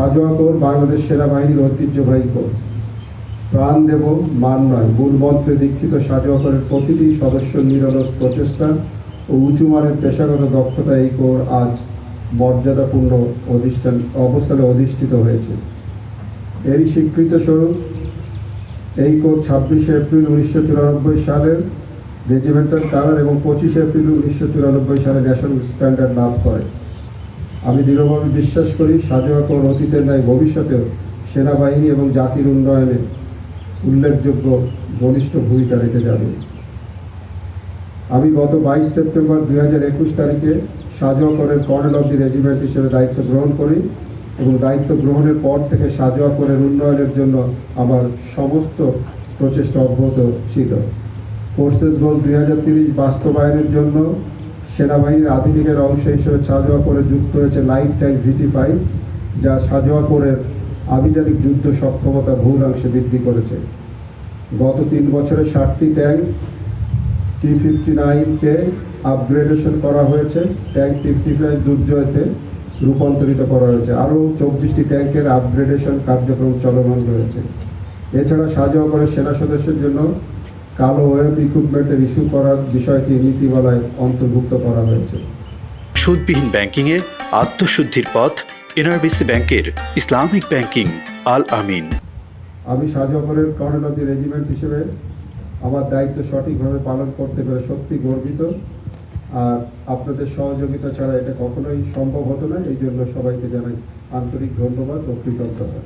সাজোয়া core Bangladesh সেনাবাহিনীর ঐতিহ্যবাহী core. প্রাণ দেব মান নয় মূল মন্ত্রে দীক্ষিত সাজোয়া কোরের প্রতিটি সদস্যের নিরলস প্রচেষ্টা ও উঁচুমানের পেশাগত দক্ষতা এই কোর আজ মর্যাদাপূর্ণ অবস্থানে অধিষ্ঠিত হয়েছে। এরই স্বীকৃত স্বরূপ এই কোর 26 এপ্রিল 1994 সালের রেজিমেন্টাল কালার এবং 25 এপ্রিল 1994 সালে ন্যাশনাল স্ট্যান্ডার্ড লাভ করে। আমি দৃঢ়ভাবে বিশ্বাস করি সাজোয়া কোর অতীতের ন্যায় ভবিষ্যতেও সেনাবাহিনী এবং জাতির উন্নয়নে উল্লেখযোগ্য ঘনিষ্ঠ ভূমিকা রেখে যাবে। আমি গত 22 সেপ্টেম্বর 2021 তারিখে সাজোয়া কোরের কর্নেল অব দি রেজিমেন্ট হিসেবে দায়িত্ব গ্রহণ করি এবং দায়িত্ব গ্রহণের পর থেকে সাজোয়া কোরের উন্নয়নের জন্য আমার সমস্ত প্রচেষ্টা অব্যাহত ছিল। ফোর্সেস গোল 2030 বাস্তবায়নের জন্য সেনাবাহিনীর আধুনিকের অংশ হিসেবে সাজোয়া কোরে যুক্ত হয়েছে লাইট ট্যাঙ্ক VT5, যা সাজোয়া কোরের আভিযানিক যুদ্ধ সক্ষমতা বহুলাংশে বৃদ্ধি করেছে। গত 3 বছরে 60টি ট্যাঙ্ক T59-কে আপগ্রেডেশন করা হয়েছে, ট্যাঙ্ক T59 দুর্জয়তে রূপান্তরিত করা হয়েছে, আরও 24টি ট্যাঙ্কের আপগ্রেডেশন কার্যক্রম চলমান রয়েছে। এছাড়া সাজোয়া কোরের সেনা সদস্যের জন্য কালো ওয়েব ইকুইপমেন্টের ইস্যু করার বিষয়টি নীতিমালায় অন্তর্ভুক্ত করা হয়েছে। সুদবিহীন ব্যাংকিংয়ে আত্মশুদ্ধির পথ এনআরবিসি ব্যাংকের ইসলামিক ব্যাংকিং আল আমিন। আমি সাজোয়া কোরের কর্নেল অব দি রেজিমেন্ট হিসেবে আমার দায়িত্ব সঠিকভাবে পালন করতে পেরে সত্যি গর্বিত। আর আপনাদের সহযোগিতা ছাড়া এটা কখনোই সম্ভব হতো না। এই জন্য সবাইকে জানাই আন্তরিক ধন্যবাদ ও কৃতজ্ঞতা।